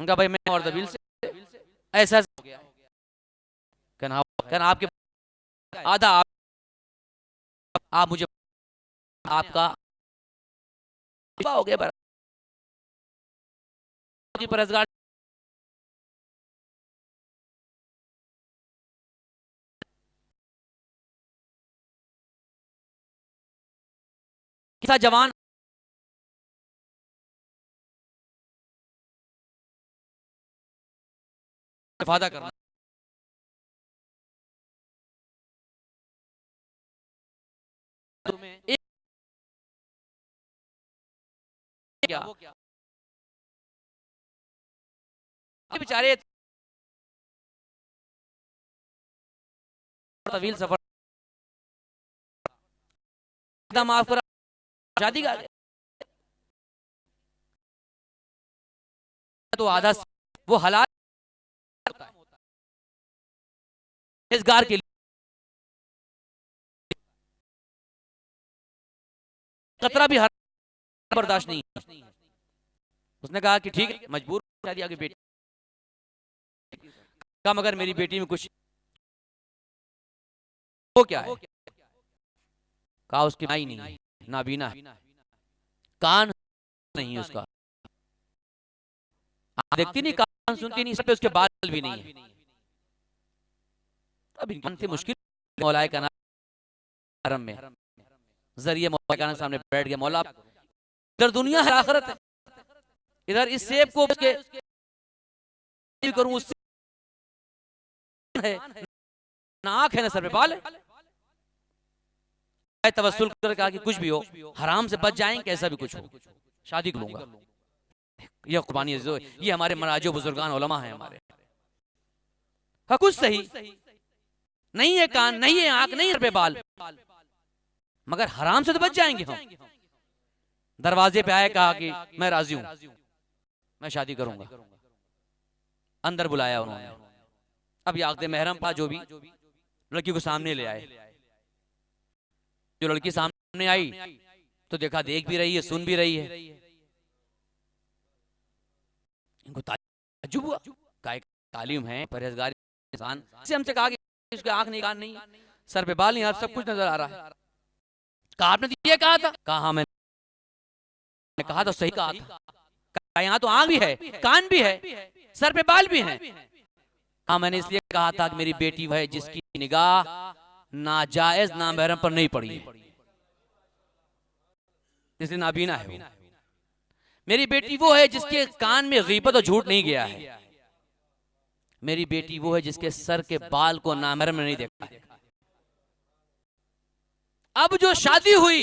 उनका भाई मैं अर्दबील से ऐसा हो गया। कहना आपके आधा आप मुझे आपका हो गया परहज़गार जवान इफादा करना। क्या बेचारे तवील सफर माफ करा, शादी का तो आधा वो हलाल होता है इस्गार के लिए। खतरा भी हर बर्दाश्त नहीं है। उसने कहा कि ठीक है, मजबूर शादी आगे बेटी का, मगर मेरी बेटी में कुछ हो क्या है। कहा उसकी नाई नहीं है, नाबीना है, कान नहीं उसका, आप देखती नहीं, कान सुनती नहीं, सब पे उसके बाल भी नहीं है। अब इंसान थे मुश्किल, मौलाए का नाम में जरिए मौलाए का सामने बैठ गया, मौला इधर दुनिया है आखिरत है, इधर इस सेब को करूं, उससे है ना आंख है ना सर पे बाल है। तवस्सुल कर कहा कि कुछ भी हो हराम से बच जाएं, कैसा भी कुछ हो शादी कर लूंगा। ये कुर्बानी, ये हमारे मराजो बुजुर्गान उलमा हैं हमारे। हाँ कुछ सही नहीं है, कान नहीं है, आंख नहीं है, सर पे बाल, मगर हराम से तो बच जाएंगे हम। दरवाजे पे आए, कहा कि मैं राजी हूं, मैं शादी करूंगा। अंदर बुलाया उन्होंने, अब ये आक़िद महरम था जो भी, लड़की को सामने ले आए। जो लड़की सामने आई तो देखा, देख भी रही है, सुन भी रही है। इनको ताज्जुब हुआ, तालीम है, परहेजगार इंसान से हमसे कहा कि उसके आंख नहीं, कान नहीं, सर पे बाल नहीं, सब कुछ नजर आ रहा है। कहा आपने तो ये कहा था? कहा हाँ मैंने कहा तो सही कहा था। कहा यहाँ तो आंख भी है, कान भी है, सर पे बाल भी हैं। हाँ मैंने इसलिए कहा था कि मेरी बेटी वह है जिसकी निगाह नाजायज नामहरम पर नहीं पड़ी है, इसलिए नाबीना है वो। मेरी बेटी वो है जिसके कान में गीबत और झूठ नहीं गया है। मेरी बेटी वो है जिसके सर के बाल को नामहरम ने नहीं देखा है। अब जो शादी हुई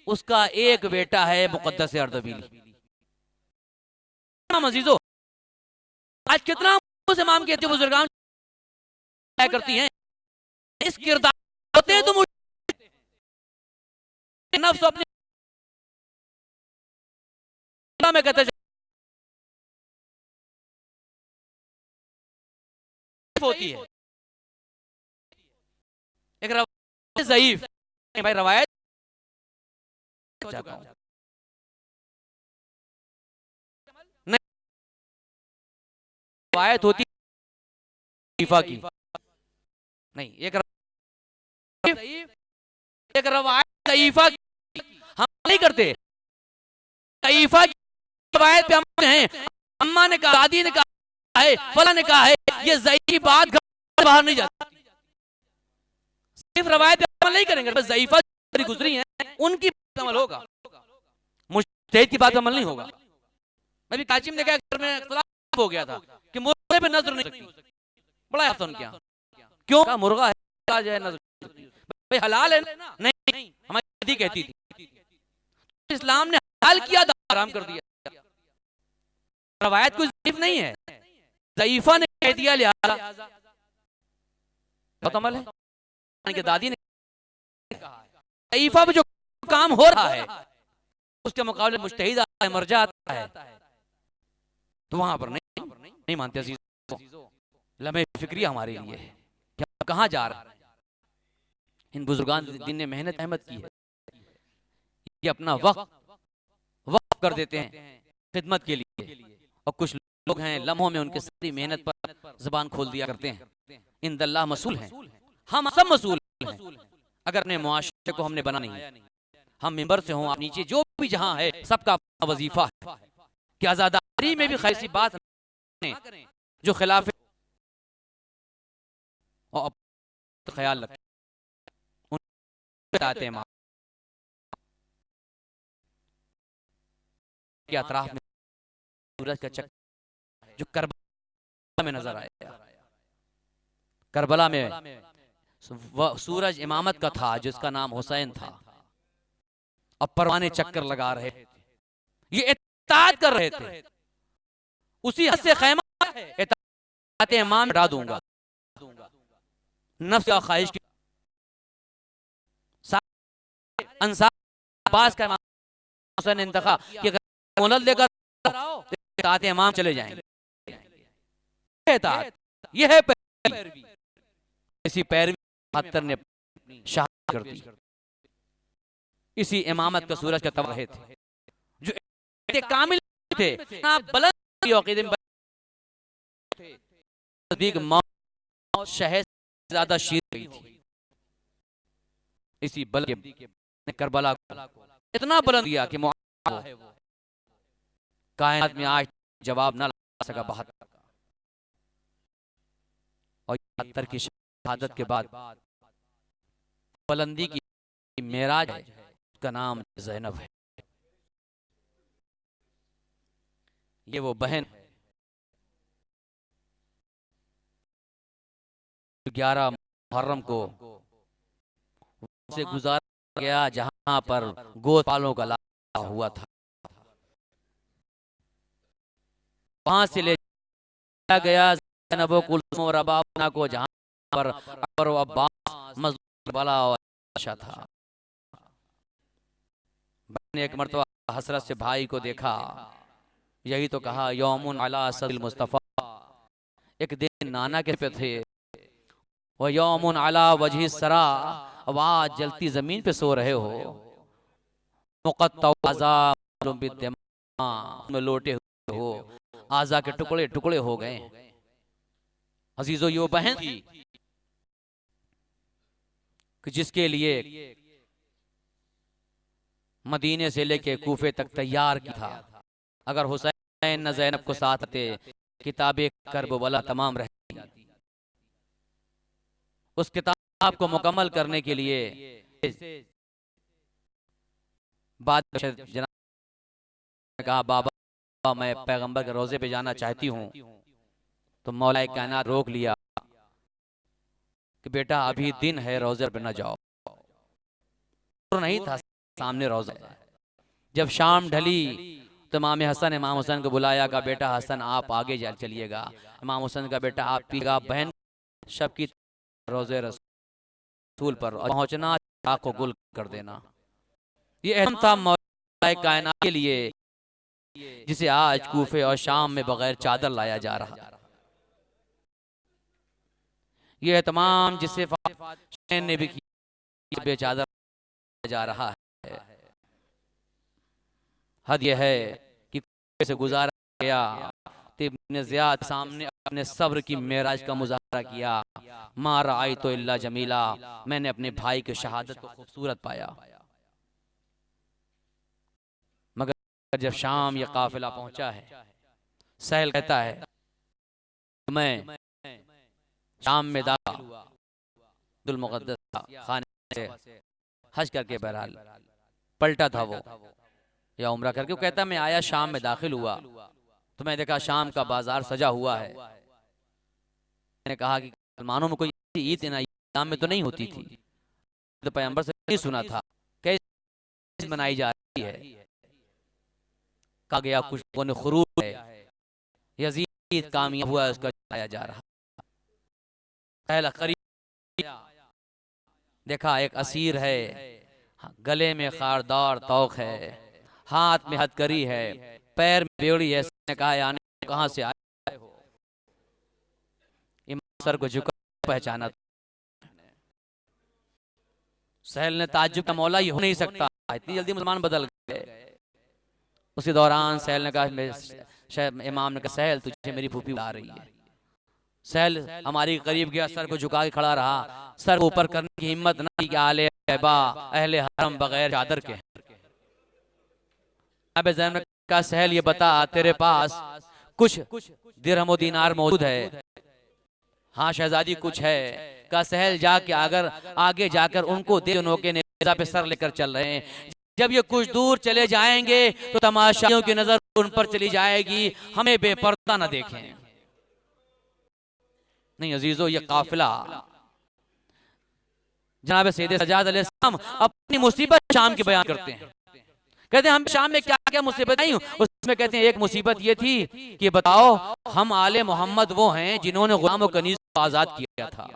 उसका एक बेटा है मुक़द्दस अर्दबीली। अजीजों, आज कितना इमाम कहते बुजुर्गान करती हैं, इस किरदार होते हैं तुम नफ्स अपने में कहते होती है। एक रवायत ज़ईफ भाई, रवायत नहीं, रवायत होती ज़ईफा की नहीं, एक रवायत ज़ईफा की हम नहीं करते। ज़ईफा की रवायत पे हम हैं, अम्मा ने कहा, दादी ने कहा है, फला ने कहा है, ये ज़ईफ बात बाहर नहीं जाती। सिर्फ रवायत पे अमल नहीं करेंगे, बस ज़ईफा गुजरी हैं उनकी अमल होगा, मुज्तहिद की बात अमल नहीं होगा। अभी काचिम ने कहा घर में इख्तिलाफ हो गया था कि मुर्गे पे नजर नहीं सकती, बड़ा हसन क्या, क्यों? कहा मुर्गा है, नजर भाई हलाल है ना, नहीं हमारी दादी कहती थी, इस्लाम ने हलाल किया था, हराम कर दिया। रवायत कोई ज़ईफ नहीं है, ज़ईफा ने कह दिया लिहाजा बहुत अमल है। कि दादी ने कहा ज़ईफा पे जो काम हो रहा है उसके मुकाबले मुज्तहिद आता है, मर्जा आता है, तो वहां पर नहीं मानते। अजीजों, लम्हे फिक्रिया हमारे लिए क्या, कहां जा रहा है? इन बुजुर्गान दिन ने मेहनत अहमद की है, ये अपना वक्त कर देते हैं खिदमत के लिए, और कुछ लोग हैं लम्हों में उनके सारी मेहनत पर जुबान खोल दिया करते हैं। इंदल्लाह मसूल हैं, हम सब मसूल हैं। अगर अपने मुआशरे को हमने बना नहीं, हम मिंबर से हों, आप नीचे जो भी जहां है, सबका वजीफा है कि आजादारी में भी खैसी बात नहीं, जो खिलाफ और ख्याल रखें के अतराफ में सूरज का चक्कर जो करबला में नजर आया। करबला में सूरज इमामत का था जिसका नाम हुसैन था, अब परवाने चक्कर लगा रहे थे, ये इत्ताअत कर रहे थे, उसी हद से खैमा इत्ताअत इमाम हटा दूंगा, नफ्स या ख्वाहिश की अंसार अब्बास का इमाम हुसैन इंतखा कि अगर मोहलत लेकर इत्ताअत इमाम चले जाएंगे। यह है पैरवी, इसी पैरवी खातर ने शहादत कर दी, इसी इमामत का सूरज का तब रहे थे जो कामिल थे, बुलंद अक़ीदे में नज़दीक मौत शहद ज्यादा शीर गई थी। इसी बल के ने करबला को इतना बुलंद किया कि कायनात में आज जवाब ना लगा सका 72 का। और 72 की शहादत के बाद बुलंदी की मेराज है, उसका नाम ज़ैनब है। ये वो बहन 11 मुहर्रम को से गुजारा गया जहां पर गोपालों का लाया हुआ था, वहां से ले जाया गया ज़ैनब कुलसुम और रबाबना को, जहां पर अकबर और अब्बास मजदूर वाला और अच्छा था। ने एक मर्तबा हसरत से भाई को देखा, यही तो कहा यौमुन अला सदिल मुस्तफ़ा, एक दिन नाना के पे थे, वह यौमुन अला वजही सरा, अब आज जलती जमीन पे सो रहे हो, में लोटे हुए हो, आजा के टुकड़े टुकड़े हो गए। अजीजों, ये बहन थी कि जिसके लिए मदीने से लेके कूफे तक तैयार की था। अगर हुसैन न ज़ैनब को साथ आते, किताबे कर्ब वाला तमाम रह जाती। उस किताब को मुकम्मल करने के लिए बादशाह जनाब ने कहा, बाबा मैं पैगंबर के रोजे पे जाना चाहती हूँ। तो मौलाए कायनात रोक लिया कि बेटा अभी दिन है, रोजे पे न जाओ। तो नहीं था सामने रोजा। जब शाम ढली तो इमाम हसन इमाम हुसैन को बुलाया, का बेटा हसन आप आगे चलिएगा। इमाम हुसैन का बेटा आप पीगा, बहन शब की रोजे रसूल पर पहुंचना, चाक को गुल कर देना। ये अहम था मौलाए कायनात के लिए, जिसे आज कूफे और शाम में बगैर चादर लाया जा रहा। ये तमाम जिसे ने भी किया, बेचादर जा रहा है। हद यह है कि कूफे से गुजारा गया तो इब्न ज़ियाद सामने अपने सब्र की मेराज का मुज़ाहरा किया। मा रअयतु इल्ला जमीला, मैंने अपने भाई की शहादत को खूबसूरत पाया। मगर जब शाम ये काफिला पहुंचा है, सहल कहता है मैं शाम में दाखिल मुक़द्दस खाने से हज करके बहरहाल पलटा था वो, या उम्रा करके। वो कहता मैं आया, शाम में दाखिल हुआ तो मैं देखा शाम का बाजार सजा हुआ है। मैंने कहा कि मुसलमानों में कोई ईद इनाम में तो नहीं होती थी, तो पैगंबर से नहीं सुना था, कैसे मनाई जा रही है। कहा गया कुछ लोगों ने खुरूज है, यजीद कामयाब हुआ, उसका चलाया जा रहा। देखा एक असीर है, गले में खारदार तौक है, हाथ में हथकड़ी है, पैर में बेड़ी है। ने कहा यानी कहां से आए हो? इमाम सर को झुका पहचाना। सहल ने ताज्जुब का मौला ही हो नहीं सकता, इतनी जल्दी मुसलमान बदल गए। उसी दौरान सहल ने कहा, इमाम ने कहा सहल तुझे मेरी फूफी बुला रही है। सहल हमारी करीब गया, सर को झुका के खड़ा रहा, सर को ऊपर करने की हिम्मत नहीं कि आले अहले हरम बगैर चादर के। अब ज़ैनब का सहल ये बता तेरे पास कुछ दिरहम व दीनार मौजूद है? हाँ शहजादी कुछ है। का सहल जाके अगर आगे जाकर उनको दे, उनके नेज़ा पे सर लेकर चल रहे हैं। जब ये कुछ दूर चले जाएंगे तो तमाशाइयों की नजर उन पर चली जाएगी, हमें बेपर्दा न देखें। नहीं अजीजों, ये काफिला जनाब सैयद सज्जाद अलैहिस्सलाम अपनी मुसीबत शाम की बयान करते हैं। कहते हैं हम शाम में क्या क्या मुसीबत आई। उसमें कहते हैं एक मुसीबत ये थी कि बताओ हम आले मोहम्मद वो हैं जिन्होंने गुलाम और कनीज को आजाद किया था।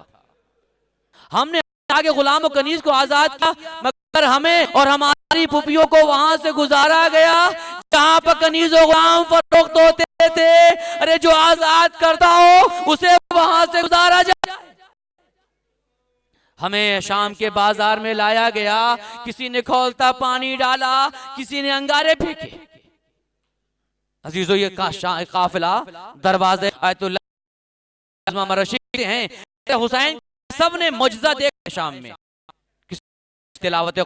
हमने आगे गुलाम और कनीज को आजाद किया, मगर हमें और हमारी फुफियों को वहां से गुजारा गया जहां पर कनीज और गुलाम फरोख्त होते थे। अरे जो आजाद करता हो उसे वहां से गुजारा जाए। हमें शाम के बाजार में लाया गया, किसी ने खौलता पानी डाला, किसी ने अंगारे फेंके। अजीजों ये काफिला दरवाजे आयतुल्लाह रशीद हैं, हुसैन सब ने मुजज़ा देखा शाम में, तिलावत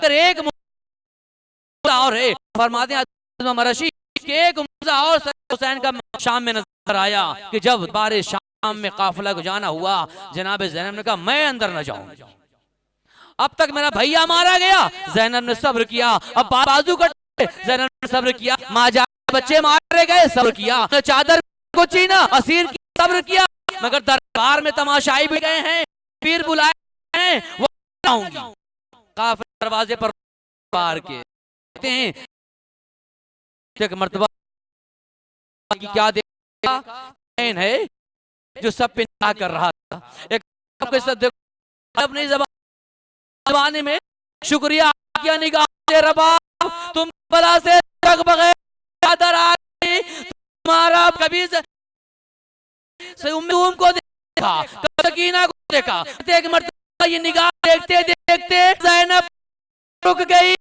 अगर एक मुर्दा और है, फरमाते हैं मरशी कि एक मुर्दा और हुसैन का शाम में नजर आया कि जब बारे शाम में काफिला को जाना हुआ, जनाब ज़ैनब ने कहा मैं अंदर न जाऊं, अब तक मेरा भैया मारा गया। ज़ैनब ने सब्र किया, अब बाजू कटे, ज़ैनब ने सब्र किया, माजा बच्चे मारे गए, सब्र किया, चादर को छीना, असीर की सब्र किया, मगर दरबार में तमाशाई भी गए हैं, पीर बुलाए हैं, वो आऊंगी। काफिर दरवाजे पर पार के कहते हैं एक मर्तबा की क्या देखा है जो सब पे निगाह कर रहा था, एक अपनी जबानी में शुक्रिया किया, निगाह से रबाब तुम बला से बगैर चादर आ गई, तुम्हारा कभी उम्म को देखा, सकीना को देखा, एक मर्तबा ये निगाह देखते देखते ज़ैनब रुक गई,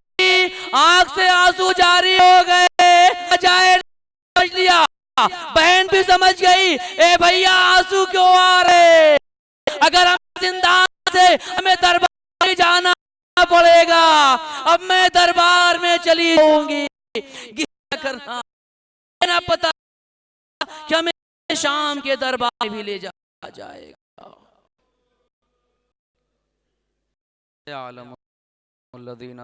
आंख से आंसू जारी हो गए। जाए समझ लिया, बहन भी समझ गई, ए भैया आंसू क्यों आ रहे, अगर हम जिंदा से हमें दरबार में जाना पड़ेगा, अब मैं दरबार में चली जाऊंगी, क्या करना ना पता कि हमें शाम के दरबार भी ले जाएगा।